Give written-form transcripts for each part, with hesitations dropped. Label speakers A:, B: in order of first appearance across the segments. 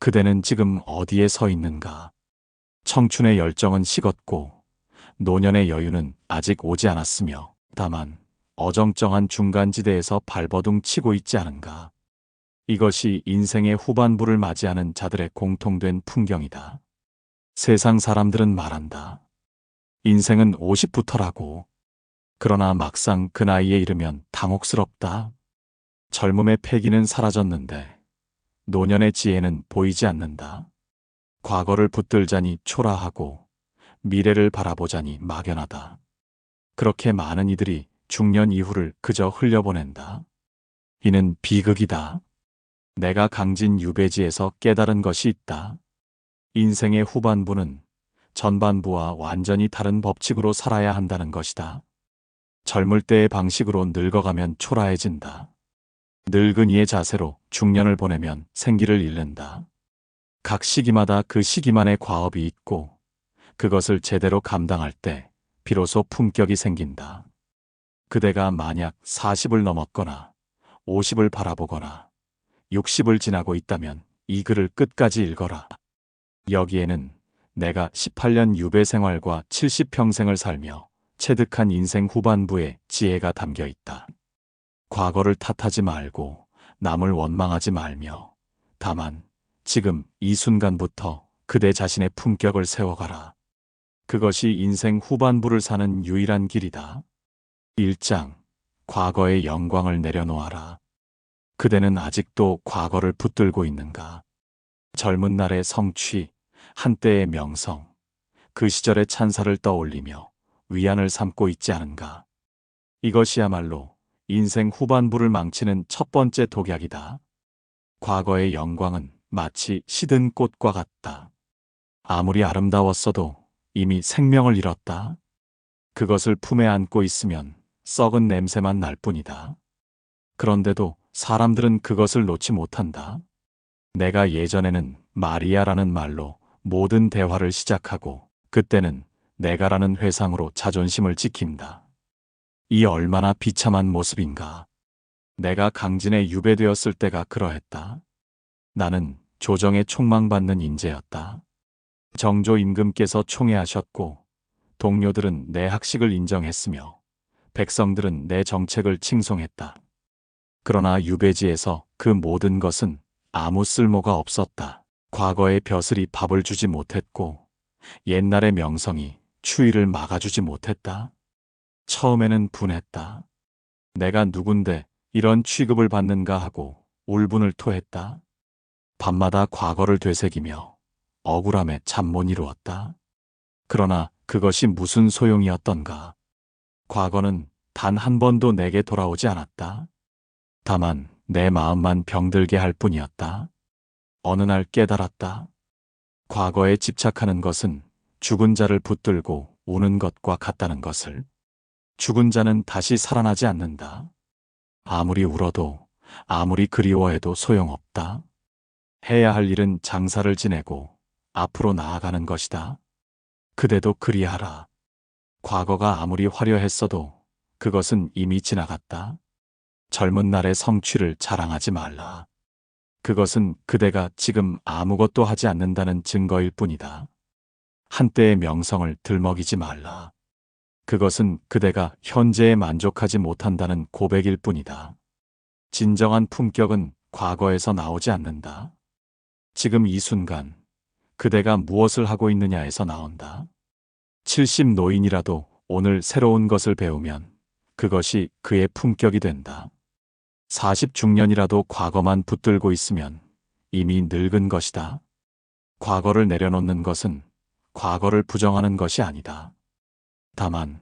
A: 그대는 지금 어디에 서 있는가? 청춘의 열정은 식었고 노년의 여유는 아직 오지 않았으며 다만 어정쩡한 중간지대에서 발버둥 치고 있지 않은가? 이것이 인생의 후반부를 맞이하는 자들의 공통된 풍경이다. 세상 사람들은 말한다. 인생은 50부터라고. 그러나 막상 그 나이에 이르면 당혹스럽다. 젊음의 패기는 사라졌는데 노년의 지혜는 보이지 않는다. 과거를 붙들자니 초라하고 미래를 바라보자니 막연하다. 그렇게 많은 이들이 중년 이후를 그저 흘려보낸다. 이는 비극이다. 내가 강진 유배지에서 깨달은 것이 있다. 인생의 후반부는 전반부와 완전히 다른 법칙으로 살아야 한다는 것이다. 젊을 때의 방식으로 늙어가면 초라해진다. 늙은이의 자세로 중년을 보내면 생기를 잃는다. 각 시기마다 그 시기만의 과업이 있고 그것을 제대로 감당할 때 비로소 품격이 생긴다. 그대가 만약 40을 넘었거나 50을 바라보거나 60을 지나고 있다면 이 글을 끝까지 읽어라. 여기에는 내가 18년 유배 생활과 70평생을 살며 체득한 인생 후반부의 지혜가 담겨 있다. 과거를 탓하지 말고 남을 원망하지 말며 다만 지금 이 순간부터 그대 자신의 품격을 세워가라. 그것이 인생 후반부를 사는 유일한 길이다. 1장. 과거의 영광을 내려놓아라. 그대는 아직도 과거를 붙들고 있는가? 젊은 날의 성취, 한때의 명성, 그 시절의 찬사를 떠올리며 위안을 삼고 있지 않은가? 이것이야말로 인생 후반부를 망치는 첫 번째 독약이다. 과거의 영광은 마치 시든 꽃과 같다. 아무리 아름다웠어도 이미 생명을 잃었다. 그것을 품에 안고 있으면 썩은 냄새만 날 뿐이다. 그런데도 사람들은 그것을 놓지 못한다. 내가 예전에는 마리아라는 말로 모든 대화를 시작하고 그때는 내가라는 회상으로 자존심을 지킨다. 이 얼마나 비참한 모습인가. 내가 강진에 유배되었을 때가 그러했다. 나는 조정에 촉망받는 인재였다. 정조 임금께서 총애하셨고 동료들은 내 학식을 인정했으며 백성들은 내 정책을 칭송했다. 그러나 유배지에서 그 모든 것은 아무 쓸모가 없었다. 과거의 벼슬이 밥을 주지 못했고 옛날의 명성이 추위를 막아주지 못했다. 처음에는 분했다. 내가 누군데 이런 취급을 받는가 하고 울분을 토했다. 밤마다 과거를 되새기며 억울함에 잠 못 이루었다. 그러나 그것이 무슨 소용이었던가. 과거는 단 한 번도 내게 돌아오지 않았다. 다만 내 마음만 병들게 할 뿐이었다. 어느 날 깨달았다. 과거에 집착하는 것은 죽은 자를 붙들고 우는 것과 같다는 것을. 죽은 자는 다시 살아나지 않는다. 아무리 울어도 아무리 그리워해도 소용없다. 해야 할 일은 장사를 지내고 앞으로 나아가는 것이다. 그대도 그리하라. 과거가 아무리 화려했어도 그것은 이미 지나갔다. 젊은 날의 성취를 자랑하지 말라. 그것은 그대가 지금 아무것도 하지 않는다는 증거일 뿐이다. 한때의 명성을 들먹이지 말라. 그것은 그대가 현재에 만족하지 못한다는 고백일 뿐이다. 진정한 품격은 과거에서 나오지 않는다. 지금 이 순간 그대가 무엇을 하고 있느냐에서 나온다. 70 노인이라도 오늘 새로운 것을 배우면 그것이 그의 품격이 된다. 40 중년이라도 과거만 붙들고 있으면 이미 늙은 것이다. 과거를 내려놓는 것은 과거를 부정하는 것이 아니다. 다만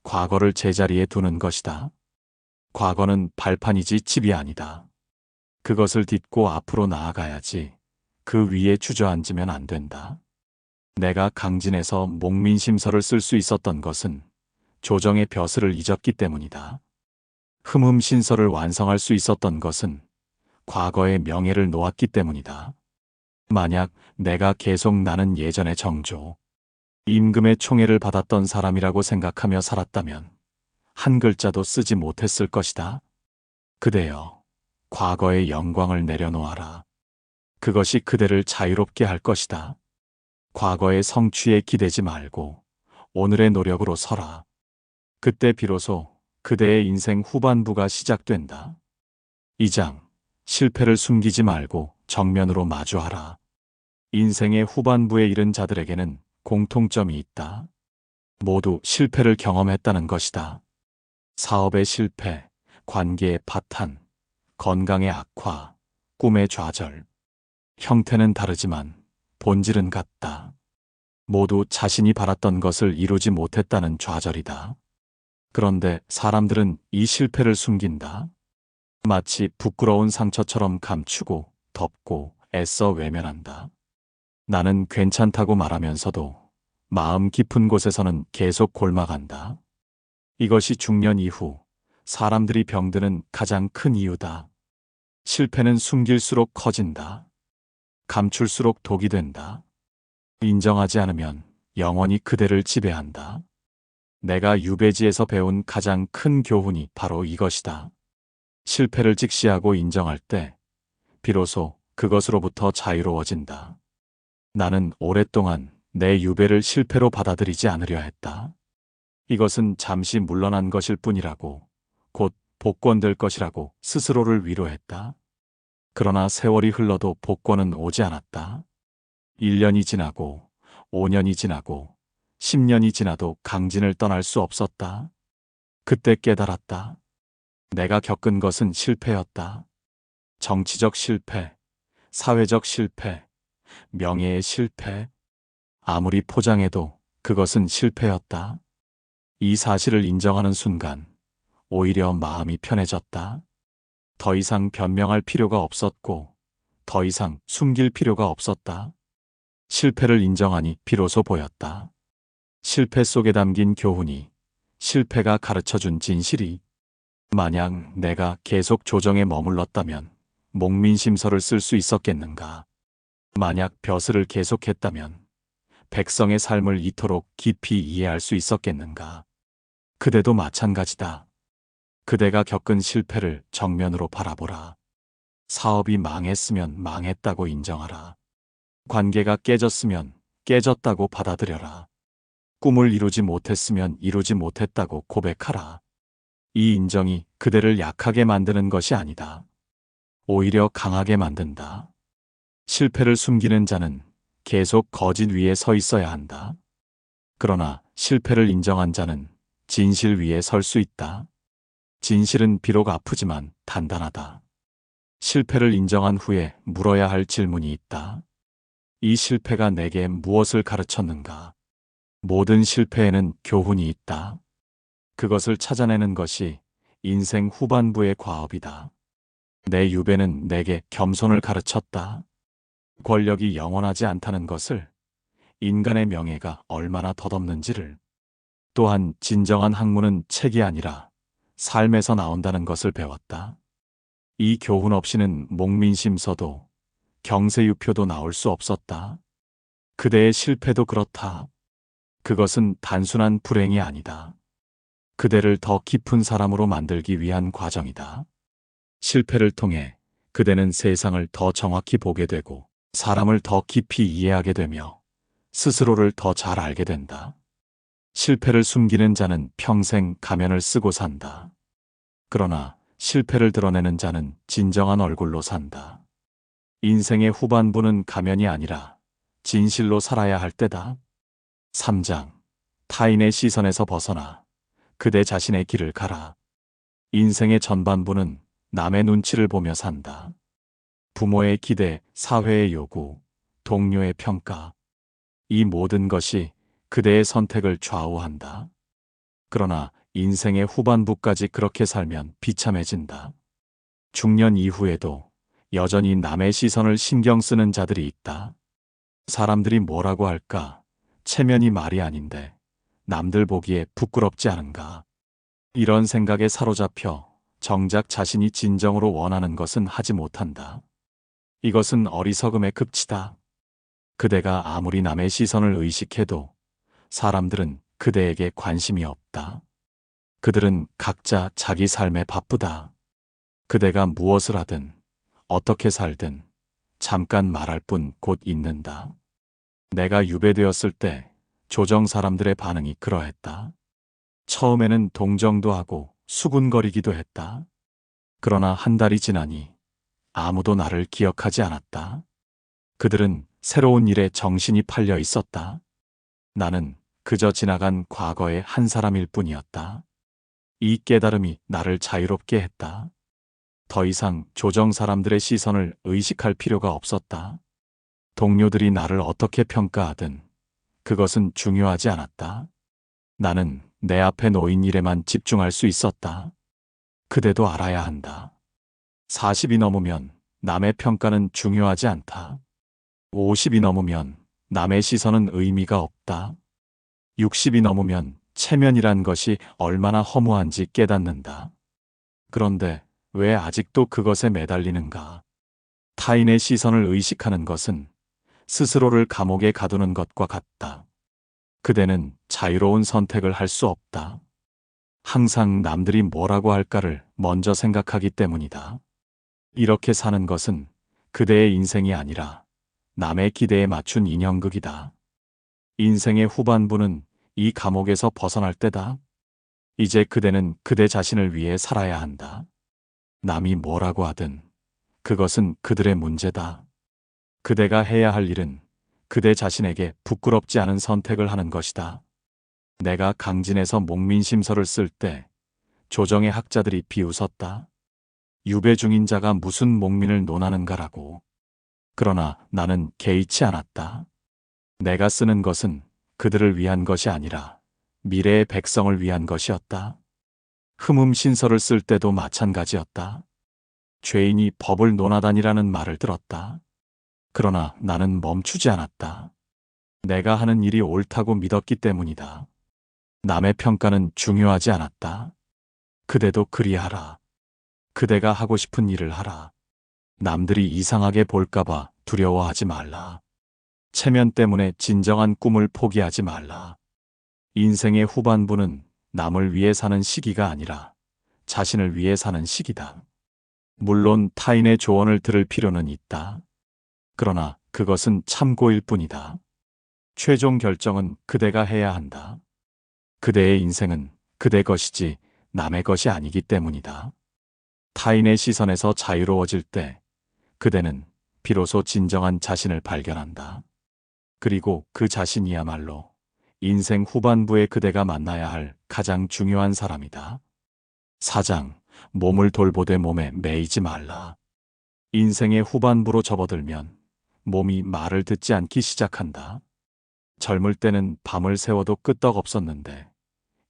A: 과거를 제자리에 두는 것이다. 과거는 발판이지 집이 아니다. 그것을 딛고 앞으로 나아가야지 그 위에 주저앉으면 안 된다. 내가 강진에서 목민심서를 쓸 수 있었던 것은 조정의 벼슬을 잊었기 때문이다. 흠흠신서를 완성할 수 있었던 것은 과거의 명예를 놓았기 때문이다. 만약 내가 계속 나는 예전의 정조, 임금의 총애를 받았던 사람이라고 생각하며 살았다면 한 글자도 쓰지 못했을 것이다. 그대여, 과거의 영광을 내려놓아라. 그것이 그대를 자유롭게 할 것이다. 과거의 성취에 기대지 말고 오늘의 노력으로 서라. 그때 비로소 그대의 인생 후반부가 시작된다. 2장. 실패를 숨기지 말고 정면으로 마주하라. 인생의 후반부에 이른 자들에게는 공통점이 있다. 모두 실패를 경험했다는 것이다. 사업의 실패, 관계의 파탄, 건강의 악화, 꿈의 좌절. 형태는 다르지만 본질은 같다. 모두 자신이 바랐던 것을 이루지 못했다는 좌절이다. 그런데 사람들은 이 실패를 숨긴다. 마치 부끄러운 상처처럼 감추고 덮고 애써 외면한다. 나는 괜찮다고 말하면서도 마음 깊은 곳에서는 계속 골마간다. 이것이 중년 이후 사람들이 병드는 가장 큰 이유다. 실패는 숨길수록 커진다. 감출수록 독이 된다. 인정하지 않으면 영원히 그대를 지배한다. 내가 유배지에서 배운 가장 큰 교훈이 바로 이것이다. 실패를 직시하고 인정할 때 비로소 그것으로부터 자유로워진다. 나는 오랫동안 내 유배를 실패로 받아들이지 않으려 했다. 이것은 잠시 물러난 것일 뿐이라고, 곧 복권될 것이라고 스스로를 위로했다. 그러나 세월이 흘러도 복권은 오지 않았다. 1년이 지나고 5년이 지나고 10년이 지나도 강진을 떠날 수 없었다. 그때 깨달았다. 내가 겪은 것은 실패였다. 정치적 실패, 사회적 실패, 명예의 실패. 아무리 포장해도 그것은 실패였다. 이 사실을 인정하는 순간 오히려 마음이 편해졌다. 더 이상 변명할 필요가 없었고 더 이상 숨길 필요가 없었다. 실패를 인정하니 비로소 보였다. 실패 속에 담긴 교훈이, 실패가 가르쳐준 진실이. 만약 내가 계속 조정에 머물렀다면 목민심서를 쓸 수 있었겠는가? 만약 벼슬을 계속했다면 백성의 삶을 이토록 깊이 이해할 수 있었겠는가? 그대도 마찬가지다. 그대가 겪은 실패를 정면으로 바라보라. 사업이 망했으면 망했다고 인정하라. 관계가 깨졌으면 깨졌다고 받아들여라. 꿈을 이루지 못했으면 이루지 못했다고 고백하라. 이 인정이 그대를 약하게 만드는 것이 아니다. 오히려 강하게 만든다. 실패를 숨기는 자는 계속 거짓 위에 서 있어야 한다. 그러나 실패를 인정한 자는 진실 위에 설 수 있다. 진실은 비록 아프지만 단단하다. 실패를 인정한 후에 물어야 할 질문이 있다. 이 실패가 내게 무엇을 가르쳤는가? 모든 실패에는 교훈이 있다. 그것을 찾아내는 것이 인생 후반부의 과업이다. 내 유배는 내게 겸손을 가르쳤다. 권력이 영원하지 않다는 것을, 인간의 명예가 얼마나 덧없는지를, 또한 진정한 학문은 책이 아니라 삶에서 나온다는 것을 배웠다. 이 교훈 없이는 목민심서도 경세유표도 나올 수 없었다. 그대의 실패도 그렇다. 그것은 단순한 불행이 아니다. 그대를 더 깊은 사람으로 만들기 위한 과정이다. 실패를 통해 그대는 세상을 더 정확히 보게 되고 사람을 더 깊이 이해하게 되며 스스로를 더 잘 알게 된다. 실패를 숨기는 자는 평생 가면을 쓰고 산다. 그러나 실패를 드러내는 자는 진정한 얼굴로 산다. 인생의 후반부는 가면이 아니라 진실로 살아야 할 때다. 3장. 타인의 시선에서 벗어나 그대 자신의 길을 가라. 인생의 전반부는 남의 눈치를 보며 산다. 부모의 기대, 사회의 요구, 동료의 평가. 이 모든 것이 그대의 선택을 좌우한다. 그러나 인생의 후반부까지 그렇게 살면 비참해진다. 중년 이후에도 여전히 남의 시선을 신경 쓰는 자들이 있다. 사람들이 뭐라고 할까? 체면이 말이 아닌데 남들 보기에 부끄럽지 않은가? 이런 생각에 사로잡혀 정작 자신이 진정으로 원하는 것은 하지 못한다. 이것은 어리석음의 극치다. 그대가 아무리 남의 시선을 의식해도 사람들은 그대에게 관심이 없다. 그들은 각자 자기 삶에 바쁘다. 그대가 무엇을 하든 어떻게 살든 잠깐 말할 뿐 곧 잊는다. 내가 유배되었을 때 조정 사람들의 반응이 그러했다. 처음에는 동정도 하고 수군거리기도 했다. 그러나 한 달이 지나니 아무도 나를 기억하지 않았다. 그들은 새로운 일에 정신이 팔려 있었다. 나는 그저 지나간 과거의 한 사람일 뿐이었다. 이 깨달음이 나를 자유롭게 했다. 더 이상 조정 사람들의 시선을 의식할 필요가 없었다. 동료들이 나를 어떻게 평가하든 그것은 중요하지 않았다. 나는 내 앞에 놓인 일에만 집중할 수 있었다. 그대도 알아야 한다. 40이 넘으면 남의 평가는 중요하지 않다. 50이 넘으면 남의 시선은 의미가 없다. 60이 넘으면 체면이란 것이 얼마나 허무한지 깨닫는다. 그런데 왜 아직도 그것에 매달리는가? 타인의 시선을 의식하는 것은 스스로를 감옥에 가두는 것과 같다. 그대는 자유로운 선택을 할 수 없다. 항상 남들이 뭐라고 할까를 먼저 생각하기 때문이다. 이렇게 사는 것은 그대의 인생이 아니라 남의 기대에 맞춘 인형극이다. 인생의 후반부는 이 감옥에서 벗어날 때다. 이제 그대는 그대 자신을 위해 살아야 한다. 남이 뭐라고 하든 그것은 그들의 문제다. 그대가 해야 할 일은 그대 자신에게 부끄럽지 않은 선택을 하는 것이다. 내가 강진에서 목민심서를 쓸 때 조정의 학자들이 비웃었다. 유배 중인 자가 무슨 목민을 논하는가라고. 그러나 나는 개의치 않았다. 내가 쓰는 것은 그들을 위한 것이 아니라 미래의 백성을 위한 것이었다. 흠음신서를 쓸 때도 마찬가지였다. 죄인이 법을 논하다니라는 말을 들었다. 그러나 나는 멈추지 않았다. 내가 하는 일이 옳다고 믿었기 때문이다. 남의 평가는 중요하지 않았다. 그대도 그리하라. 그대가 하고 싶은 일을 하라. 남들이 이상하게 볼까봐 두려워하지 말라. 체면 때문에 진정한 꿈을 포기하지 말라. 인생의 후반부는 남을 위해 사는 시기가 아니라 자신을 위해 사는 시기다. 물론 타인의 조언을 들을 필요는 있다. 그러나 그것은 참고일 뿐이다. 최종 결정은 그대가 해야 한다. 그대의 인생은 그대 것이지 남의 것이 아니기 때문이다. 타인의 시선에서 자유로워질 때 그대는 비로소 진정한 자신을 발견한다. 그리고 그 자신이야말로 인생 후반부에 그대가 만나야 할 가장 중요한 사람이다. 4장, 몸을 돌보되 몸에 매이지 말라. 인생의 후반부로 접어들면 몸이 말을 듣지 않기 시작한다. 젊을 때는 밤을 새워도 끄떡없었는데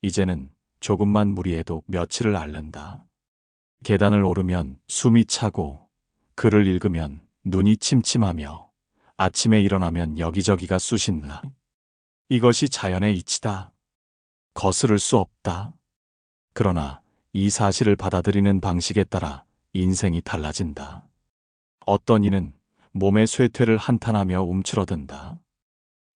A: 이제는 조금만 무리해도 며칠을 앓는다. 계단을 오르면 숨이 차고 글을 읽으면 눈이 침침하며 아침에 일어나면 여기저기가 쑤신다. 이것이 자연의 이치다. 거스를 수 없다. 그러나 이 사실을 받아들이는 방식에 따라 인생이 달라진다. 어떤 이는 몸의 쇠퇴를 한탄하며 움츠러든다.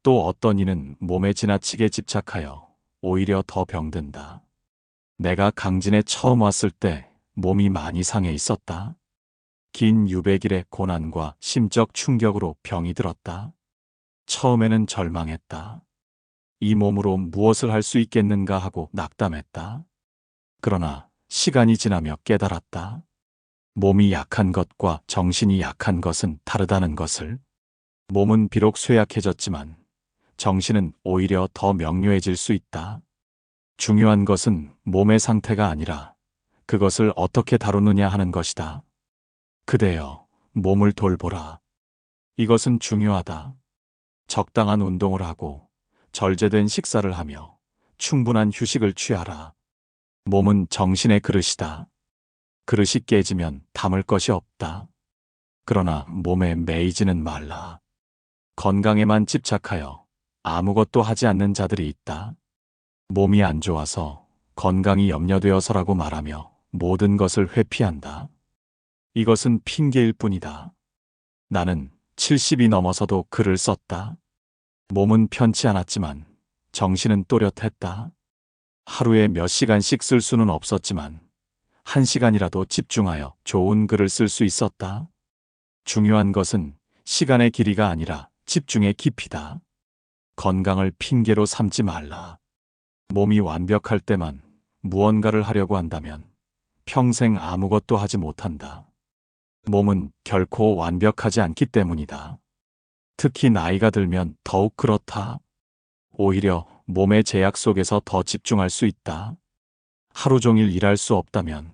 A: 또 어떤 이는 몸에 지나치게 집착하여 오히려 더 병든다. 내가 강진에 처음 왔을 때 몸이 많이 상해 있었다. 긴 유배길의 고난과 심적 충격으로 병이 들었다. 처음에는 절망했다. 이 몸으로 무엇을 할 수 있겠는가 하고 낙담했다. 그러나 시간이 지나며 깨달았다. 몸이 약한 것과 정신이 약한 것은 다르다는 것을. 몸은 비록 쇠약해졌지만 정신은 오히려 더 명료해질 수 있다. 중요한 것은 몸의 상태가 아니라 그것을 어떻게 다루느냐 하는 것이다. 그대여, 몸을 돌보라. 이것은 중요하다. 적당한 운동을 하고 절제된 식사를 하며 충분한 휴식을 취하라. 몸은 정신의 그릇이다. 그릇이 깨지면 담을 것이 없다. 그러나 몸에 매이지는 말라. 건강에만 집착하여 아무것도 하지 않는 자들이 있다. 몸이 안 좋아서 건강이 염려되어서라고 말하며 모든 것을 회피한다. 이것은 핑계일 뿐이다. 나는 70이 넘어서도 글을 썼다. 몸은 편치 않았지만 정신은 또렷했다. 하루에 몇 시간씩 쓸 수는 없었지만 1시간이라도 집중하여 좋은 글을 쓸 수 있었다. 중요한 것은 시간의 길이가 아니라 집중의 깊이다. 건강을 핑계로 삼지 말라. 몸이 완벽할 때만 무언가를 하려고 한다면 평생 아무것도 하지 못한다. 몸은 결코 완벽하지 않기 때문이다. 특히 나이가 들면 더욱 그렇다. 오히려 몸의 제약 속에서 더 집중할 수 있다. 하루 종일 일할 수 없다면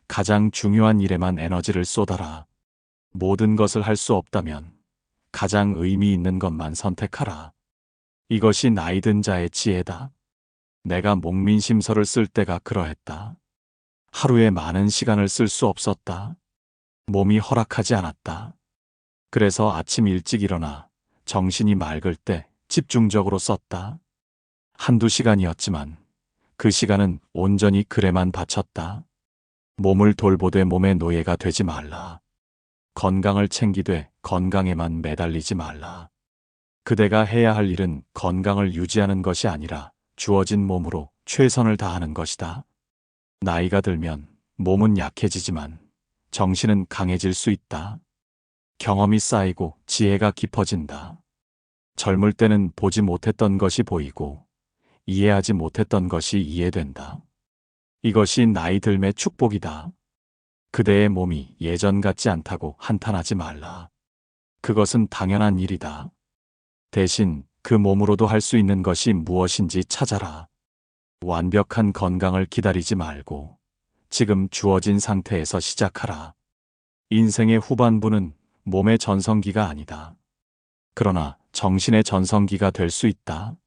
A: 가장 중요한 일에만 에너지를 쏟아라. 모든 것을 할 수 없다면 가장 의미 있는 것만 선택하라. 이것이 나이 든 자의 지혜다. 내가 목민심서를 쓸 때가 그러했다. 하루에 많은 시간을 쓸 수 없었다. 몸이 허락하지 않았다. 그래서 아침 일찍 일어나 정신이 맑을 때 집중적으로 썼다. 한두 시간이었지만 그 시간은 온전히 글에만 바쳤다. 몸을 돌보되 몸의 노예가 되지 말라. 건강을 챙기되 건강에만 매달리지 말라. 그대가 해야 할 일은 건강을 유지하는 것이 아니라 주어진 몸으로 최선을 다하는 것이다. 나이가 들면 몸은 약해지지만 정신은 강해질 수 있다. 경험이 쌓이고 지혜가 깊어진다. 젊을 때는 보지 못했던 것이 보이고 이해하지 못했던 것이 이해된다. 이것이 나이 들매 축복이다. 그대의 몸이 예전 같지 않다고 한탄하지 말라. 그것은 당연한 일이다. 대신 그 몸으로도 할 수 있는 것이 무엇인지 찾아라. 완벽한 건강을 기다리지 말고 지금 주어진 상태에서 시작하라. 인생의 후반부는 몸의 전성기가 아니다. 그러나 정신의 전성기가 될 수 있다.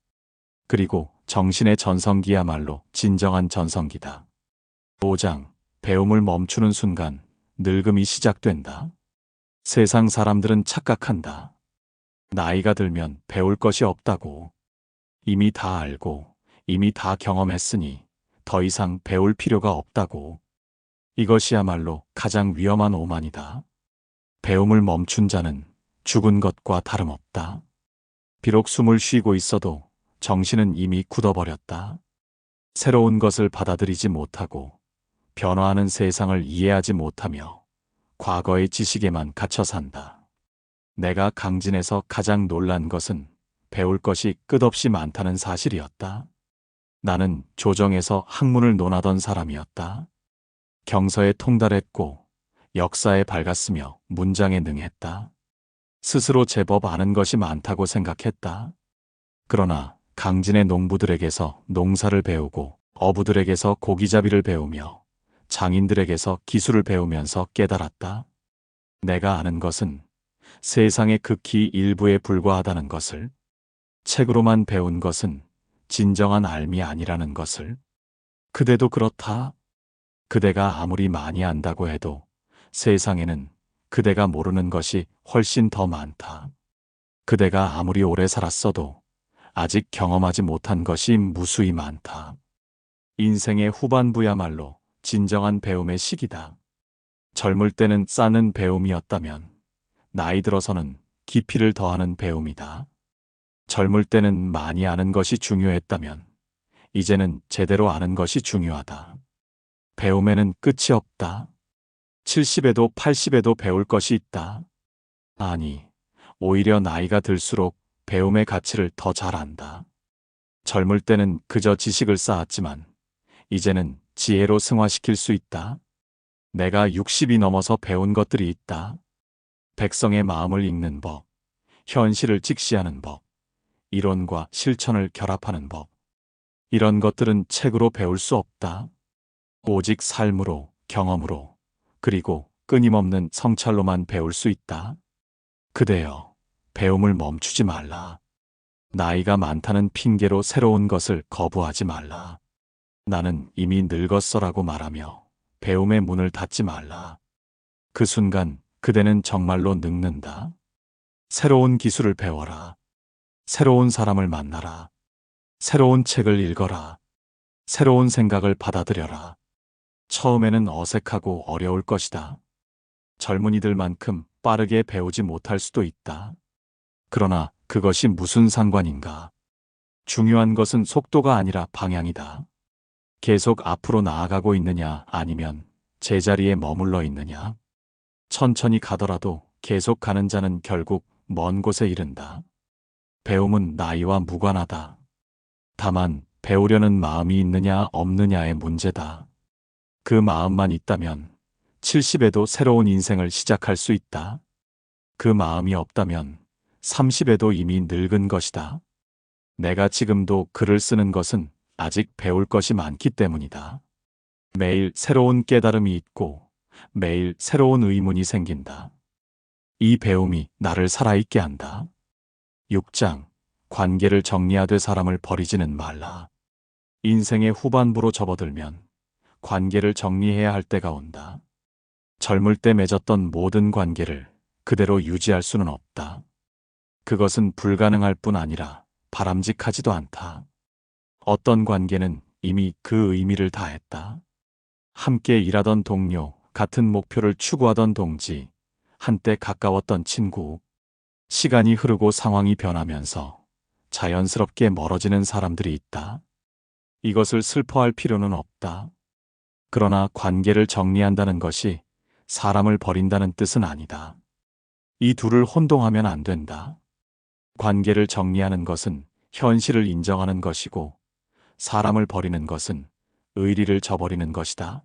A: 그리고 정신의 전성기야말로 진정한 전성기다. 5장 배움을 멈추는 순간 늙음이 시작된다. 세상 사람들은 착각한다. 나이가 들면 배울 것이 없다고. 이미 다 알고 이미 다 경험했으니 더 이상 배울 필요가 없다고. 이것이야말로 가장 위험한 오만이다. 배움을 멈춘 자는 죽은 것과 다름없다. 비록 숨을 쉬고 있어도 정신은 이미 굳어버렸다. 새로운 것을 받아들이지 못하고 변화하는 세상을 이해하지 못하며 과거의 지식에만 갇혀 산다. 내가 강진에서 가장 놀란 것은 배울 것이 끝없이 많다는 사실이었다. 나는 조정에서 학문을 논하던 사람이었다. 경서에 통달했고 역사에 밝았으며 문장에 능했다. 스스로 제법 아는 것이 많다고 생각했다. 그러나 강진의 농부들에게서 농사를 배우고 어부들에게서 고기잡이를 배우며 장인들에게서 기술을 배우면서 깨달았다. 내가 아는 것은 세상의 극히 일부에 불과하다는 것을, 책으로만 배운 것은 진정한 알미 아니라는 것을. 그대도 그렇다. 그대가 아무리 많이 안다고 해도 세상에는 그대가 모르는 것이 훨씬 더 많다. 그대가 아무리 오래 살았어도 아직 경험하지 못한 것이 무수히 많다. 인생의 후반부야말로 진정한 배움의 시기다. 젊을 때는 쌓는 배움이었다면 나이 들어서는 깊이를 더하는 배움이다. 젊을 때는 많이 아는 것이 중요했다면 이제는 제대로 아는 것이 중요하다. 배움에는 끝이 없다. 70에도 80에도 배울 것이 있다. 아니, 오히려 나이가 들수록 배움의 가치를 더 잘 안다. 젊을 때는 그저 지식을 쌓았지만 이제는 지혜로 승화시킬 수 있다. 내가 60이 넘어서 배운 것들이 있다. 백성의 마음을 읽는 법, 현실을 직시하는 법, 이론과 실천을 결합하는 법. 이런 것들은 책으로 배울 수 없다. 오직 삶으로, 경험으로, 그리고 끊임없는 성찰로만 배울 수 있다. 그대여, 배움을 멈추지 말라. 나이가 많다는 핑계로 새로운 것을 거부하지 말라. 나는 이미 늙었어라고 말하며 배움의 문을 닫지 말라. 그 순간 그대는 정말로 늙는다. 새로운 기술을 배워라. 새로운 사람을 만나라. 새로운 책을 읽어라. 새로운 생각을 받아들여라. 처음에는 어색하고 어려울 것이다. 젊은이들만큼 빠르게 배우지 못할 수도 있다. 그러나 그것이 무슨 상관인가? 중요한 것은 속도가 아니라 방향이다. 계속 앞으로 나아가고 있느냐 아니면 제자리에 머물러 있느냐? 천천히 가더라도 계속 가는 자는 결국 먼 곳에 이른다. 배움은 나이와 무관하다. 다만 배우려는 마음이 있느냐 없느냐의 문제다. 그 마음만 있다면 70에도 새로운 인생을 시작할 수 있다. 그 마음이 없다면 30에도 이미 늙은 것이다. 내가 지금도 글을 쓰는 것은 아직 배울 것이 많기 때문이다. 매일 새로운 깨달음이 있고 매일 새로운 의문이 생긴다. 이 배움이 나를 살아있게 한다. 6장. 관계를 정리하되 사람을 버리지는 말라. 인생의 후반부로 접어들면 관계를 정리해야 할 때가 온다. 젊을 때 맺었던 모든 관계를 그대로 유지할 수는 없다. 그것은 불가능할 뿐 아니라 바람직하지도 않다. 어떤 관계는 이미 그 의미를 다했다. 함께 일하던 동료, 같은 목표를 추구하던 동지, 한때 가까웠던 친구. 시간이 흐르고 상황이 변하면서 자연스럽게 멀어지는 사람들이 있다. 이것을 슬퍼할 필요는 없다. 그러나 관계를 정리한다는 것이 사람을 버린다는 뜻은 아니다. 이 둘을 혼동하면 안 된다. 관계를 정리하는 것은 현실을 인정하는 것이고 사람을 버리는 것은 의리를 저버리는 것이다.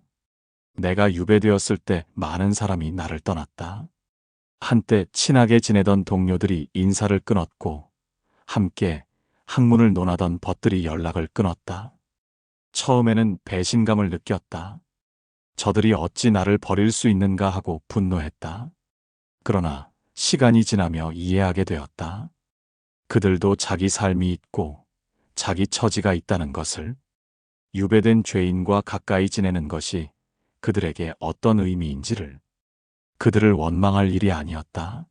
A: 내가 유배되었을 때 많은 사람이 나를 떠났다. 한때 친하게 지내던 동료들이 인사를 끊었고 함께 학문을 논하던 벗들이 연락을 끊었다. 처음에는 배신감을 느꼈다. 저들이 어찌 나를 버릴 수 있는가 하고 분노했다. 그러나 시간이 지나며 이해하게 되었다. 그들도 자기 삶이 있고 자기 처지가 있다는 것을. 유배된 죄인과 가까이 지내는 것이 그들에게 어떤 의미인지를. 그들을 원망할 일이 아니었다.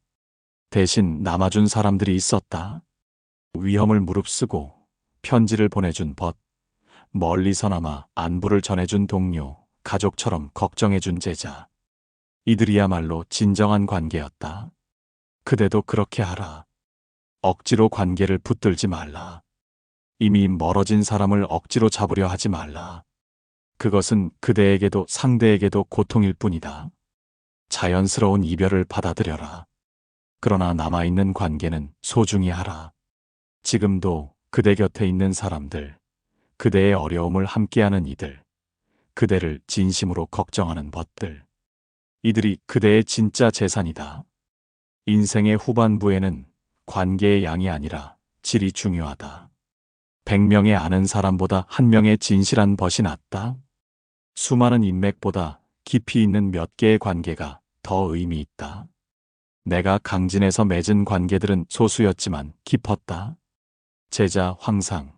A: 대신 남아준 사람들이 있었다. 위험을 무릅쓰고 편지를 보내준 벗, 멀리서나마 안부를 전해준 동료, 가족처럼 걱정해준 제자. 이들이야말로 진정한 관계였다. 그대도 그렇게 하라. 억지로 관계를 붙들지 말라. 이미 멀어진 사람을 억지로 잡으려 하지 말라. 그것은 그대에게도 상대에게도 고통일 뿐이다. 자연스러운 이별을 받아들여라. 그러나 남아있는 관계는 소중히 하라. 지금도 그대 곁에 있는 사람들, 그대의 어려움을 함께하는 이들, 그대를 진심으로 걱정하는 벗들. 이들이 그대의 진짜 재산이다. 인생의 후반부에는 관계의 양이 아니라 질이 중요하다. 100명의 아는 사람보다 1명의 진실한 벗이 낫다. 수많은 인맥보다 깊이 있는 몇 개의 관계가 더 의미 있다. 내가 강진에서 맺은 관계들은 소수였지만 깊었다. 제자 황상,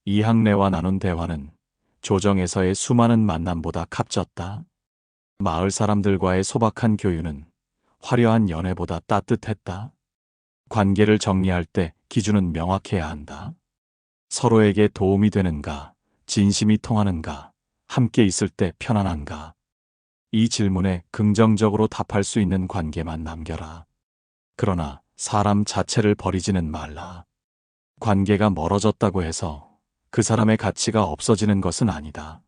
A: 이학래와 나눈 대화는 조정에서의 수많은 만남보다 값졌다. 마을 사람들과의 소박한 교유는 화려한 연애보다 따뜻했다. 관계를 정리할 때 기준은 명확해야 한다. 서로에게 도움이 되는가, 진심이 통하는가, 함께 있을 때 편안한가. 이 질문에 긍정적으로 답할 수 있는 관계만 남겨라. 그러나 사람 자체를 버리지는 말라. 관계가 멀어졌다고 해서 그 사람의 가치가 없어지는 것은 아니다.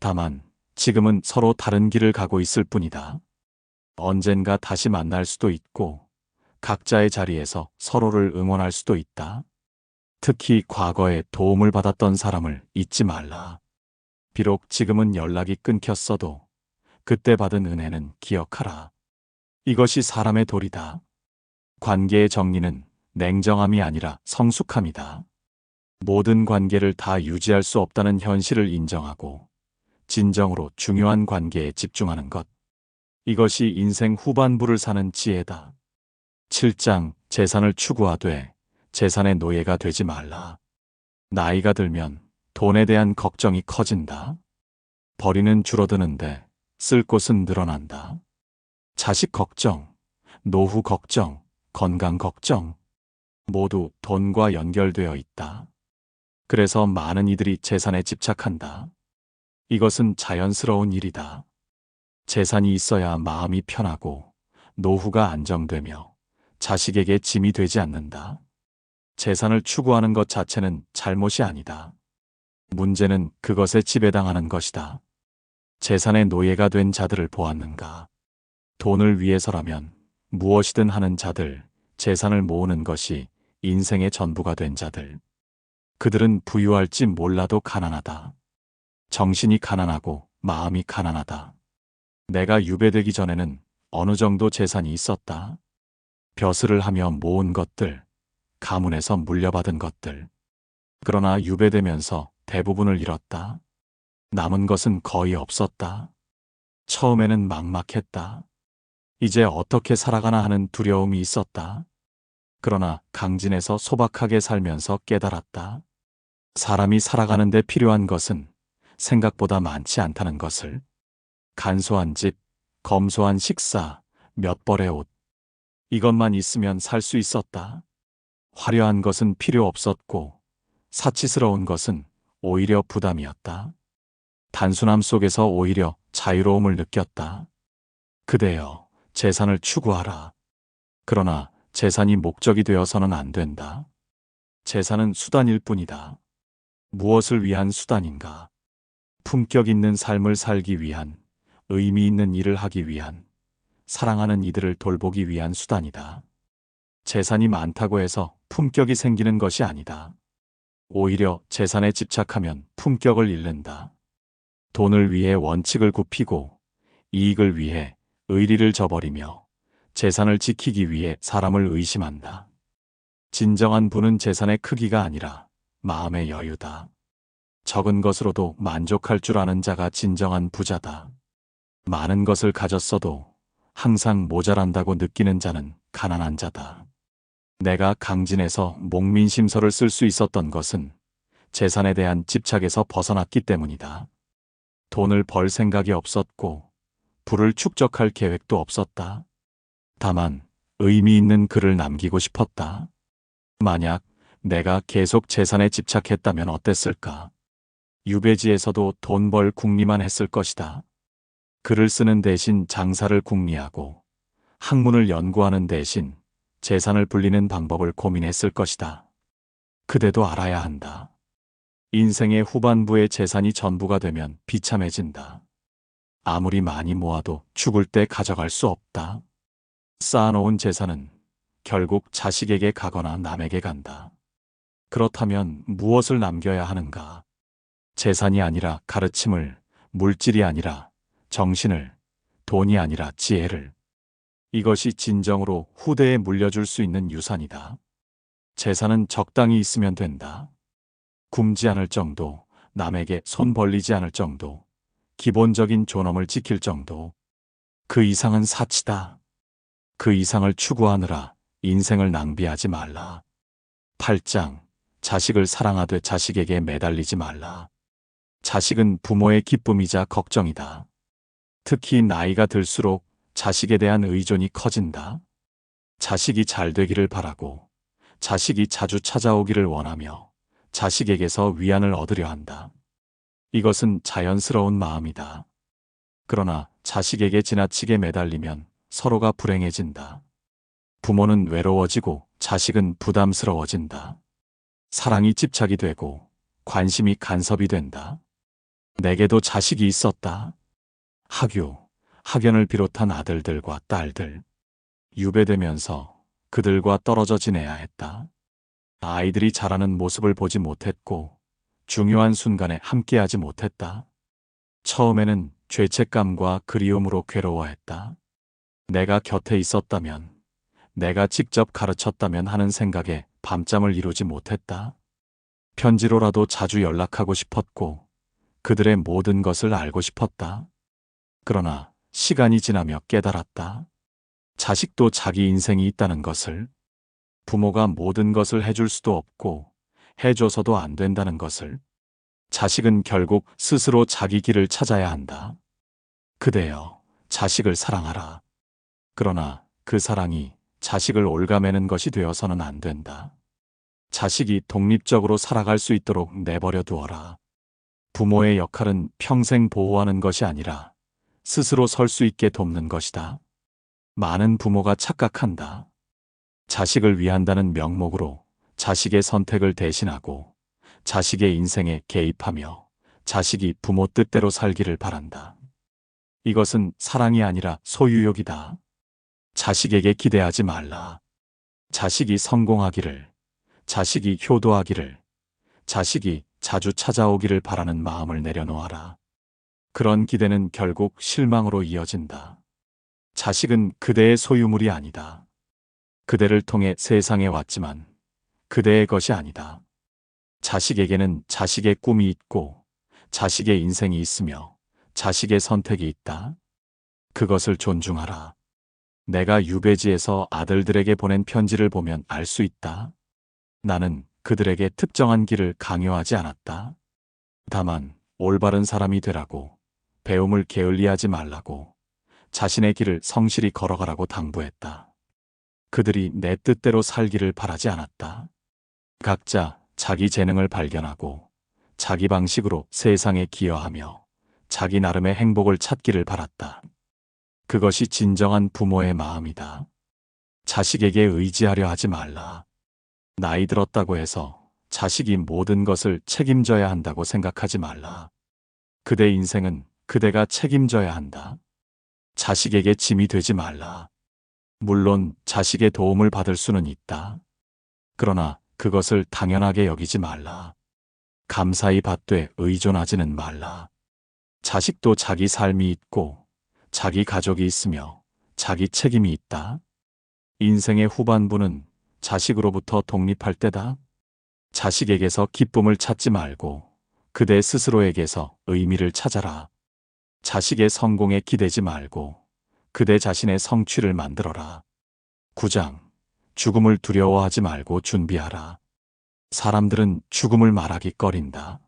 A: 다만 지금은 서로 다른 길을 가고 있을 뿐이다. 언젠가 다시 만날 수도 있고 각자의 자리에서 서로를 응원할 수도 있다. 특히 과거에 도움을 받았던 사람을 잊지 말라. 비록 지금은 연락이 끊겼어도 그때 받은 은혜는 기억하라. 이것이 사람의 도리다. 관계의 정리는 냉정함이 아니라 성숙함이다. 모든 관계를 다 유지할 수 없다는 현실을 인정하고 진정으로 중요한 관계에 집중하는 것. 이것이 인생 후반부를 사는 지혜다. 7장. 재산을 추구하되 재산의 노예가 되지 말라. 나이가 들면 돈에 대한 걱정이 커진다. 벌이는 줄어드는데 쓸 곳은 늘어난다. 자식 걱정, 노후 걱정, 건강 걱정 모두 돈과 연결되어 있다. 그래서 많은 이들이 재산에 집착한다. 이것은 자연스러운 일이다. 재산이 있어야 마음이 편하고 노후가 안정되며 자식에게 짐이 되지 않는다. 재산을 추구하는 것 자체는 잘못이 아니다. 문제는 그것에 지배당하는 것이다. 재산의 노예가 된 자들을 보았는가? 돈을 위해서라면 무엇이든 하는 자들, 재산을 모으는 것이 인생의 전부가 된 자들. 그들은 부유할지 몰라도 가난하다. 정신이 가난하고 마음이 가난하다. 내가 유배되기 전에는 어느 정도 재산이 있었다. 벼슬을 하며 모은 것들, 가문에서 물려받은 것들. 그러나 유배되면서 대부분을 잃었다. 남은 것은 거의 없었다. 처음에는 막막했다. 이제 어떻게 살아가나 하는 두려움이 있었다. 그러나 강진에서 소박하게 살면서 깨달았다. 사람이 살아가는 데 필요한 것은 생각보다 많지 않다는 것을. 간소한 집, 검소한 식사, 몇 벌의 옷. 이것만 있으면 살 수 있었다. 화려한 것은 필요 없었고 사치스러운 것은 오히려 부담이었다. 단순함 속에서 오히려 자유로움을 느꼈다. 그대여, 재산을 추구하라. 그러나 재산이 목적이 되어서는 안 된다. 재산은 수단일 뿐이다. 무엇을 위한 수단인가? 품격 있는 삶을 살기 위한, 의미 있는 일을 하기 위한, 사랑하는 이들을 돌보기 위한 수단이다. 재산이 많다고 해서 품격이 생기는 것이 아니다. 오히려 재산에 집착하면 품격을 잃는다. 돈을 위해 원칙을 굽히고 이익을 위해 의리를 저버리며 재산을 지키기 위해 사람을 의심한다. 진정한 부는 재산의 크기가 아니라 마음의 여유다. 적은 것으로도 만족할 줄 아는 자가 진정한 부자다. 많은 것을 가졌어도 항상 모자란다고 느끼는 자는 가난한 자다. 내가 강진에서 목민심서를 쓸 수 있었던 것은 재산에 대한 집착에서 벗어났기 때문이다. 돈을 벌 생각이 없었고 부를 축적할 계획도 없었다. 다만 의미 있는 글을 남기고 싶었다. 만약 내가 계속 재산에 집착했다면 어땠을까? 유배지에서도 돈 벌 궁리만 했을 것이다. 글을 쓰는 대신 장사를 궁리하고 학문을 연구하는 대신 재산을 불리는 방법을 고민했을 것이다. 그대도 알아야 한다. 인생의 후반부에 재산이 전부가 되면 비참해진다. 아무리 많이 모아도 죽을 때 가져갈 수 없다. 쌓아놓은 재산은 결국 자식에게 가거나 남에게 간다. 그렇다면 무엇을 남겨야 하는가? 재산이 아니라 가르침을, 물질이 아니라 정신을, 돈이 아니라 지혜를. 이것이 진정으로 후대에 물려줄 수 있는 유산이다. 재산은 적당히 있으면 된다. 굶지 않을 정도, 남에게 손 벌리지 않을 정도, 기본적인 존엄을 지킬 정도. 그 이상은 사치다. 그 이상을 추구하느라 인생을 낭비하지 말라. 8장. 자식을 사랑하되 자식에게 매달리지 말라. 자식은 부모의 기쁨이자 걱정이다. 특히 나이가 들수록 자식에 대한 의존이 커진다. 자식이 잘 되기를 바라고, 자식이 자주 찾아오기를 원하며 자식에게서 위안을 얻으려 한다. 이것은 자연스러운 마음이다. 그러나 자식에게 지나치게 매달리면 서로가 불행해진다. 부모는 외로워지고 자식은 부담스러워진다. 사랑이 집착이 되고 관심이 간섭이 된다. 내게도 자식이 있었다. 학유, 학연을 비롯한 아들들과 딸들. 유배되면서 그들과 떨어져 지내야 했다. 아이들이 자라는 모습을 보지 못했고 중요한 순간에 함께하지 못했다. 처음에는 죄책감과 그리움으로 괴로워했다. 내가 곁에 있었다면, 내가 직접 가르쳤다면 하는 생각에 밤잠을 이루지 못했다. 편지로라도 자주 연락하고 싶었고 그들의 모든 것을 알고 싶었다. 그러나 시간이 지나며 깨달았다. 자식도 자기 인생이 있다는 것을, 부모가 모든 것을 해줄 수도 없고 해줘서도 안 된다는 것을. 자식은 결국 스스로 자기 길을 찾아야 한다. 그대여, 자식을 사랑하라. 그러나 그 사랑이 자식을 올가매는 것이 되어서는 안 된다. 자식이 독립적으로 살아갈 수 있도록 내버려 두어라. 부모의 역할은 평생 보호하는 것이 아니라 스스로 설 수 있게 돕는 것이다. 많은 부모가 착각한다. 자식을 위한다는 명목으로 자식의 선택을 대신하고 자식의 인생에 개입하며 자식이 부모 뜻대로 살기를 바란다. 이것은 사랑이 아니라 소유욕이다. 자식에게 기대하지 말라. 자식이 성공하기를, 자식이 효도하기를, 자식이 자주 찾아오기를 바라는 마음을 내려놓아라. 그런 기대는 결국 실망으로 이어진다. 자식은 그대의 소유물이 아니다. 그대를 통해 세상에 왔지만 그대의 것이 아니다. 자식에게는 자식의 꿈이 있고 자식의 인생이 있으며 자식의 선택이 있다. 그것을 존중하라. 내가 유배지에서 아들들에게 보낸 편지를 보면 알 수 있다. 나는 그들에게 특정한 길을 강요하지 않았다. 다만 올바른 사람이 되라고, 배움을 게을리하지 말라고, 자신의 길을 성실히 걸어가라고 당부했다. 그들이 내 뜻대로 살기를 바라지 않았다. 각자 자기 재능을 발견하고 자기 방식으로 세상에 기여하며 자기 나름의 행복을 찾기를 바랐다. 그것이 진정한 부모의 마음이다. 자식에게 의지하려 하지 말라. 나이 들었다고 해서 자식이 모든 것을 책임져야 한다고 생각하지 말라. 그대 인생은 그대가 책임져야 한다. 자식에게 짐이 되지 말라. 물론 자식의 도움을 받을 수는 있다. 그러나 그것을 당연하게 여기지 말라. 감사히 받되 의존하지는 말라. 자식도 자기 삶이 있고 자기 가족이 있으며 자기 책임이 있다. 인생의 후반부는 자식으로부터 독립할 때다. 자식에게서 기쁨을 찾지 말고 그대 스스로에게서 의미를 찾아라. 자식의 성공에 기대지 말고 그대 자신의 성취를 만들어라. 9장. 죽음을 두려워하지 말고 준비하라. 사람들은 죽음을 말하기 꺼린다.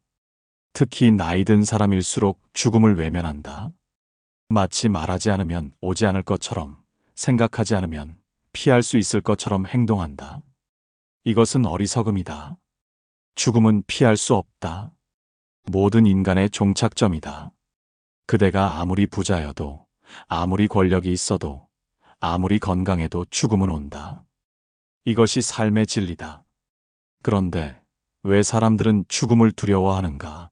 A: 특히 나이 든 사람일수록 죽음을 외면한다. 마치 말하지 않으면 오지 않을 것처럼, 생각하지 않으면 피할 수 있을 것처럼 행동한다. 이것은 어리석음이다. 죽음은 피할 수 없다. 모든 인간의 종착점이다. 그대가 아무리 부자여도, 아무리 권력이 있어도, 아무리 건강해도 죽음은 온다. 이것이 삶의 진리다. 그런데 왜 사람들은 죽음을 두려워하는가?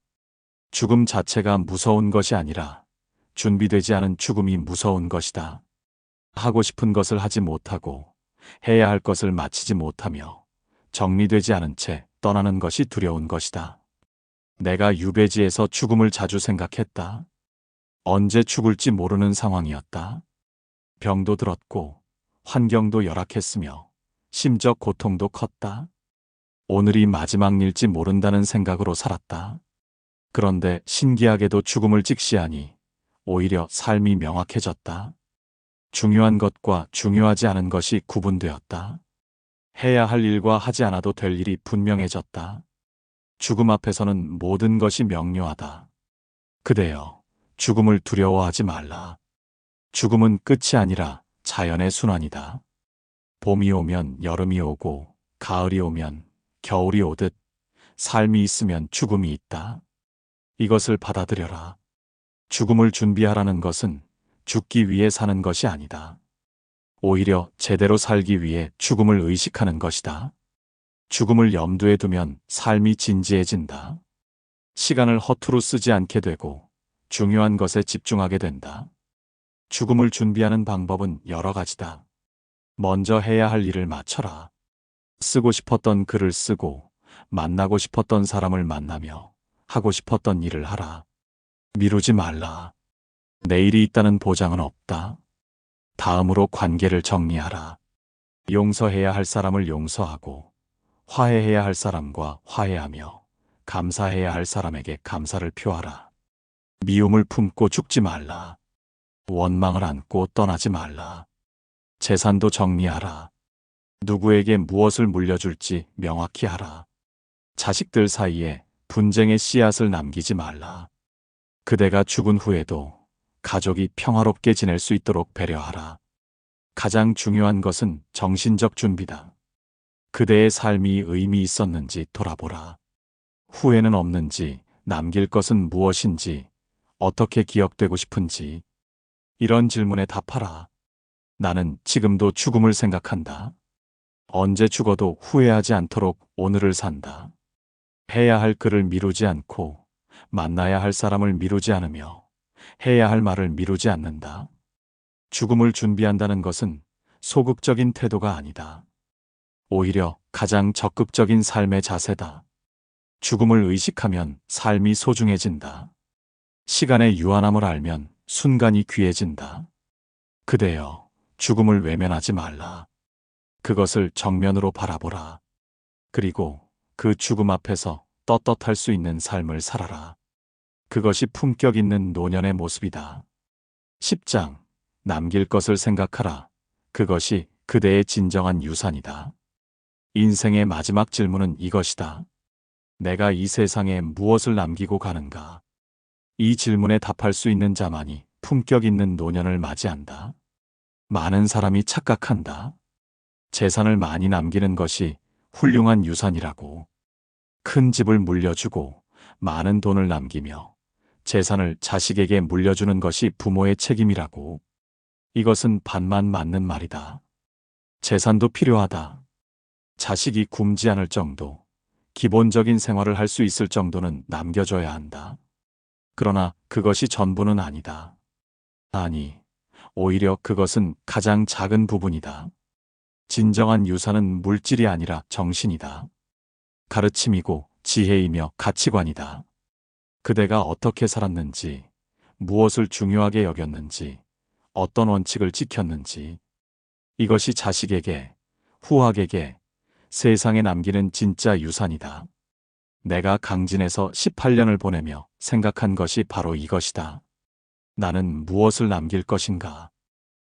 A: 죽음 자체가 무서운 것이 아니라 준비되지 않은 죽음이 무서운 것이다. 하고 싶은 것을 하지 못하고 해야 할 것을 마치지 못하며 정리되지 않은 채 떠나는 것이 두려운 것이다. 내가 유배지에서 죽음을 자주 생각했다. 언제 죽을지 모르는 상황이었다. 병도 들었고 환경도 열악했으며 심적 고통도 컸다. 오늘이 마지막 일지 모른다는 생각으로 살았다. 그런데 신기하게도 죽음을 직시하니 오히려 삶이 명확해졌다. 중요한 것과 중요하지 않은 것이 구분되었다. 해야 할 일과 하지 않아도 될 일이 분명해졌다. 죽음 앞에서는 모든 것이 명료하다. 그대여, 죽음을 두려워하지 말라. 죽음은 끝이 아니라 자연의 순환이다. 봄이 오면 여름이 오고 가을이 오면 겨울이 오듯 삶이 있으면 죽음이 있다. 이것을 받아들여라. 죽음을 준비하라는 것은 죽기 위해 사는 것이 아니다. 오히려 제대로 살기 위해 죽음을 의식하는 것이다. 죽음을 염두에 두면 삶이 진지해진다. 시간을 허투루 쓰지 않게 되고 중요한 것에 집중하게 된다. 죽음을 준비하는 방법은 여러 가지다. 먼저 해야 할 일을 마쳐라. 쓰고 싶었던 글을 쓰고 만나고 싶었던 사람을 만나며 하고 싶었던 일을 하라. 미루지 말라. 내일이 있다는 보장은 없다. 다음으로 관계를 정리하라. 용서해야 할 사람을 용서하고 화해해야 할 사람과 화해하며 감사해야 할 사람에게 감사를 표하라. 미움을 품고 죽지 말라. 원망을 안고 떠나지 말라. 재산도 정리하라. 누구에게 무엇을 물려줄지 명확히 하라. 자식들 사이에 분쟁의 씨앗을 남기지 말라. 그대가 죽은 후에도 가족이 평화롭게 지낼 수 있도록 배려하라. 가장 중요한 것은 정신적 준비다. 그대의 삶이 의미 있었는지 돌아보라. 후회는 없는지, 남길 것은 무엇인지, 어떻게 기억되고 싶은지, 이런 질문에 답하라. 나는 지금도 죽음을 생각한다. 언제 죽어도 후회하지 않도록 오늘을 산다. 해야 할 글을 미루지 않고 만나야 할 사람을 미루지 않으며 해야 할 말을 미루지 않는다. 죽음을 준비한다는 것은 소극적인 태도가 아니다. 오히려 가장 적극적인 삶의 자세다. 죽음을 의식하면 삶이 소중해진다. 시간의 유한함을 알면 순간이 귀해진다. 그대여, 죽음을 외면하지 말라. 그것을 정면으로 바라보라. 그리고 그 죽음 앞에서 떳떳할 수 있는 삶을 살아라. 그것이 품격 있는 노년의 모습이다. 10장. 남길 것을 생각하라. 그것이 그대의 진정한 유산이다. 인생의 마지막 질문은 이것이다. 내가 이 세상에 무엇을 남기고 가는가? 이 질문에 답할 수 있는 자만이 품격 있는 노년을 맞이한다. 많은 사람이 착각한다. 재산을 많이 남기는 것이 훌륭한 유산이라고. 큰 집을 물려주고 많은 돈을 남기며 재산을 자식에게 물려주는 것이 부모의 책임이라고. 이것은 반만 맞는 말이다. 재산도 필요하다. 자식이 굶지 않을 정도, 기본적인 생활을 할 수 있을 정도는 남겨줘야 한다. 그러나 그것이 전부는 아니다. 아니, 오히려 그것은 가장 작은 부분이다. 진정한 유산은 물질이 아니라 정신이다. 가르침이고 지혜이며 가치관이다. 그대가 어떻게 살았는지, 무엇을 중요하게 여겼는지, 어떤 원칙을 지켰는지, 이것이 자식에게, 후학에게, 세상에 남기는 진짜 유산이다. 내가 강진에서 18년을 보내며 생각한 것이 바로 이것이다. 나는 무엇을 남길 것인가?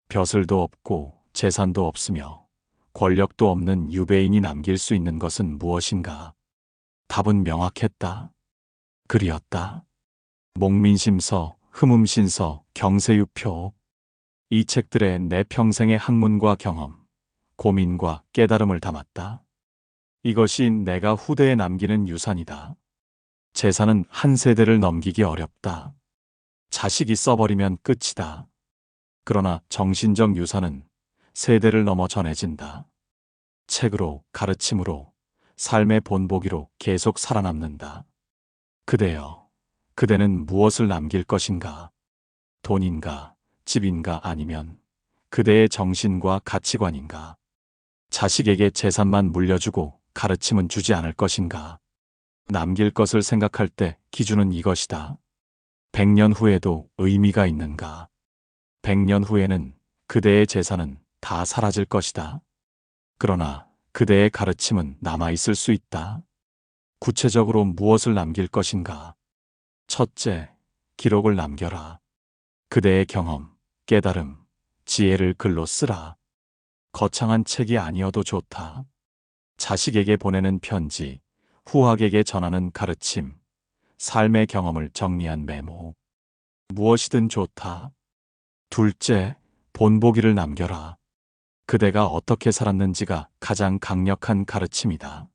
A: 벼슬도 없고 재산도 없으며 권력도 없는 유배인이 남길 수 있는 것은 무엇인가? 답은 명확했다. 글이었다. 목민심서, 흠음신서, 경세유표. 이 책들에 내 평생의 학문과 경험, 고민과 깨달음을 담았다. 이것이 내가 후대에 남기는 유산이다. 재산은 한 세대를 넘기기 어렵다. 자식이 써버리면 끝이다. 그러나 정신적 유산은 세대를 넘어 전해진다. 책으로, 가르침으로, 삶의 본보기로 계속 살아남는다. 그대여, 그대는 무엇을 남길 것인가? 돈인가, 집인가 아니면 그대의 정신과 가치관인가? 자식에게 재산만 물려주고 가르침은 주지 않을 것인가? 남길 것을 생각할 때 기준은 이것이다. 100년 후에도 의미가 있는가? 100년 후에는 그대의 재산은 다 사라질 것이다. 그러나 그대의 가르침은 남아있을 수 있다. 구체적으로 무엇을 남길 것인가? 첫째, 기록을 남겨라. 그대의 경험, 깨달음, 지혜를 글로 쓰라. 거창한 책이 아니어도 좋다. 자식에게 보내는 편지, 후학에게 전하는 가르침, 삶의 경험을 정리한 메모. 무엇이든 좋다. 둘째, 본보기를 남겨라. 그대가 어떻게 살았는지가 가장 강력한 가르침이다.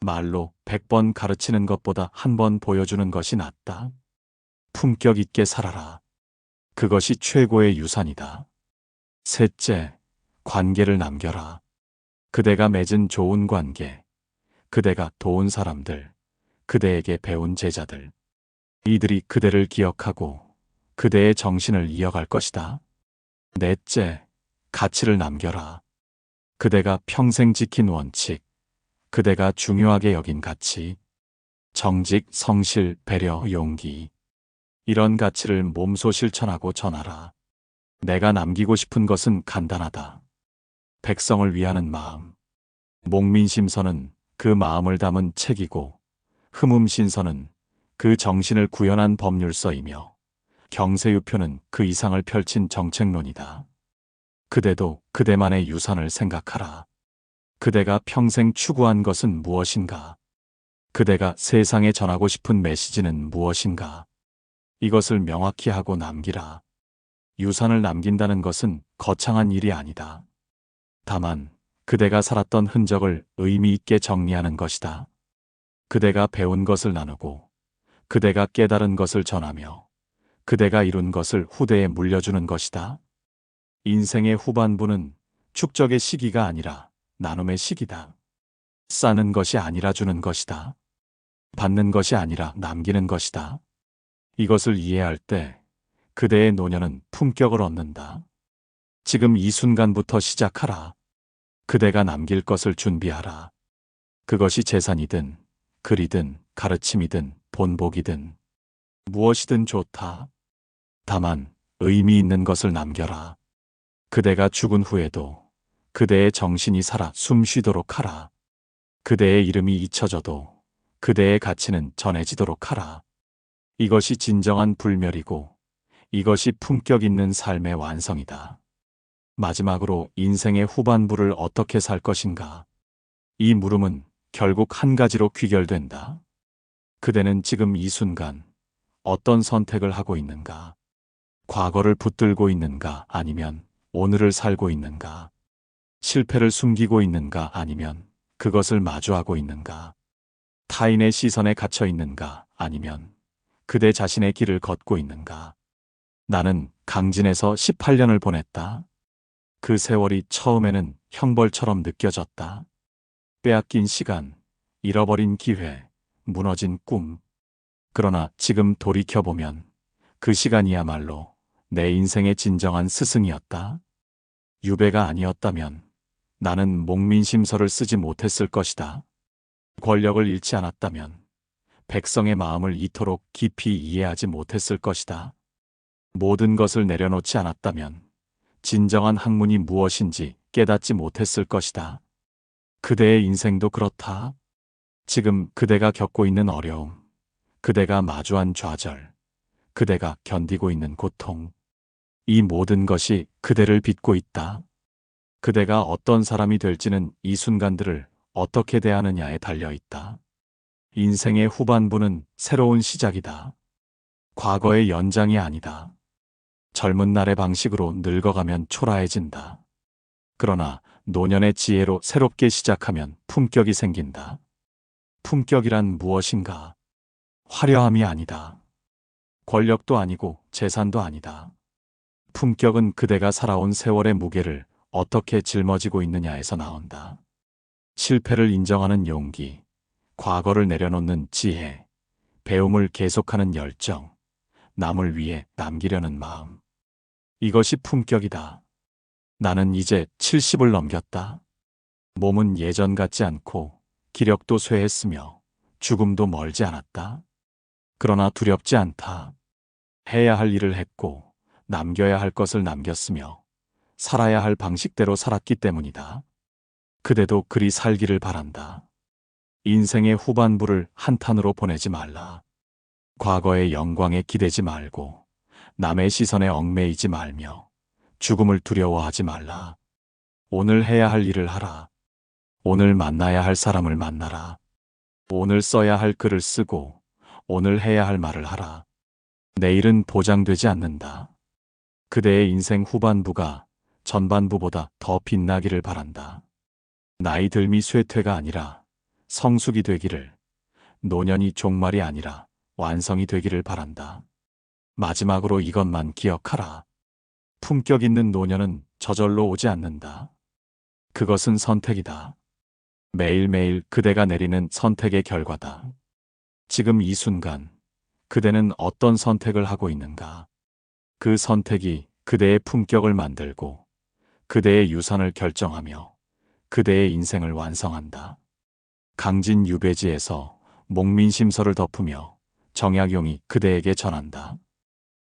A: 말로 100번 가르치는 것보다 한 번 보여주는 것이 낫다. 품격 있게 살아라. 그것이 최고의 유산이다. 셋째, 관계를 남겨라. 그대가 맺은 좋은 관계, 그대가 도운 사람들, 그대에게 배운 제자들. 이들이 그대를 기억하고 그대의 정신을 이어갈 것이다. 넷째, 가치를 남겨라. 그대가 평생 지킨 원칙, 그대가 중요하게 여긴 가치, 정직, 성실, 배려, 용기. 이런 가치를 몸소 실천하고 전하라. 내가 남기고 싶은 것은 간단하다. 백성을 위하는 마음. 목민심서는 그 마음을 담은 책이고, 흠음신서는 그 정신을 구현한 법률서이며, 경세유표는 그 이상을 펼친 정책론이다. 그대도 그대만의 유산을 생각하라. 그대가 평생 추구한 것은 무엇인가? 그대가 세상에 전하고 싶은 메시지는 무엇인가? 이것을 명확히 하고 남기라. 유산을 남긴다는 것은 거창한 일이 아니다. 다만 그대가 살았던 흔적을 의미 있게 정리하는 것이다. 그대가 배운 것을 나누고 그대가 깨달은 것을 전하며 그대가 이룬 것을 후대에 물려주는 것이다. 인생의 후반부는 축적의 시기가 아니라 나눔의 시기다. 쌓는 것이 아니라 주는 것이다. 받는 것이 아니라 남기는 것이다. 이것을 이해할 때 그대의 노년은 품격을 얻는다. 지금 이 순간부터 시작하라. 그대가 남길 것을 준비하라. 그것이 재산이든 글이든 가르침이든 본복이든 무엇이든 좋다. 다만 의미 있는 것을 남겨라. 그대가 죽은 후에도 그대의 정신이 살아 숨쉬도록 하라. 그대의 이름이 잊혀져도 그대의 가치는 전해지도록 하라. 이것이 진정한 불멸이고 이것이 품격 있는 삶의 완성이다. 마지막으로 인생의 후반부를 어떻게 살 것인가? 이 물음은 결국 한 가지로 귀결된다. 그대는 지금 이 순간 어떤 선택을 하고 있는가? 과거를 붙들고 있는가? 아니면 오늘을 살고 있는가? 실패를 숨기고 있는가? 아니면 그것을 마주하고 있는가? 타인의 시선에 갇혀 있는가? 아니면 그대 자신의 길을 걷고 있는가? 나는 강진에서 18년을 보냈다. 그 세월이 처음에는 형벌처럼 느껴졌다. 빼앗긴 시간, 잃어버린 기회, 무너진 꿈. 그러나 지금 돌이켜보면 그 시간이야말로 내 인생의 진정한 스승이었다. 유배가 아니었다면 나는 목민심서를 쓰지 못했을 것이다. 권력을 잃지 않았다면 백성의 마음을 이토록 깊이 이해하지 못했을 것이다. 모든 것을 내려놓지 않았다면 진정한 학문이 무엇인지 깨닫지 못했을 것이다. 그대의 인생도 그렇다. 지금 그대가 겪고 있는 어려움, 그대가 마주한 좌절, 그대가 견디고 있는 고통, 이 모든 것이 그대를 빚고 있다. 그대가 어떤 사람이 될지는 이 순간들을 어떻게 대하느냐에 달려 있다. 인생의 후반부는 새로운 시작이다. 과거의 연장이 아니다. 젊은 날의 방식으로 늙어가면 초라해진다. 그러나 노년의 지혜로 새롭게 시작하면 품격이 생긴다. 품격이란 무엇인가? 화려함이 아니다. 권력도 아니고 재산도 아니다. 품격은 그대가 살아온 세월의 무게를 어떻게 짊어지고 있느냐에서 나온다. 실패를 인정하는 용기, 과거를 내려놓는 지혜, 배움을 계속하는 열정, 남을 위해 남기려는 마음. 이것이 품격이다. 나는 이제 70을 넘겼다. 몸은 예전 같지 않고 기력도 쇠했으며 죽음도 멀지 않았다. 그러나 두렵지 않다. 해야 할 일을 했고 남겨야 할 것을 남겼으며 살아야 할 방식대로 살았기 때문이다. 그대도 그리 살기를 바란다. 인생의 후반부를 한탄으로 보내지 말라. 과거의 영광에 기대지 말고 남의 시선에 얽매이지 말며 죽음을 두려워하지 말라. 오늘 해야 할 일을 하라. 오늘 만나야 할 사람을 만나라. 오늘 써야 할 글을 쓰고 오늘 해야 할 말을 하라. 내일은 보장되지 않는다. 그대의 인생 후반부가 전반부보다 더 빛나기를 바란다. 나이 들미 쇠퇴가 아니라 성숙이 되기를, 노년이 종말이 아니라 완성이 되기를 바란다. 마지막으로 이것만 기억하라. 품격 있는 노년은 저절로 오지 않는다. 그것은 선택이다. 매일매일 그대가 내리는 선택의 결과다. 지금 이 순간 그대는 어떤 선택을 하고 있는가? 그 선택이 그대의 품격을 만들고 그대의 유산을 결정하며 그대의 인생을 완성한다. 강진 유배지에서 목민심서를 덮으며 정약용이 그대에게 전한다.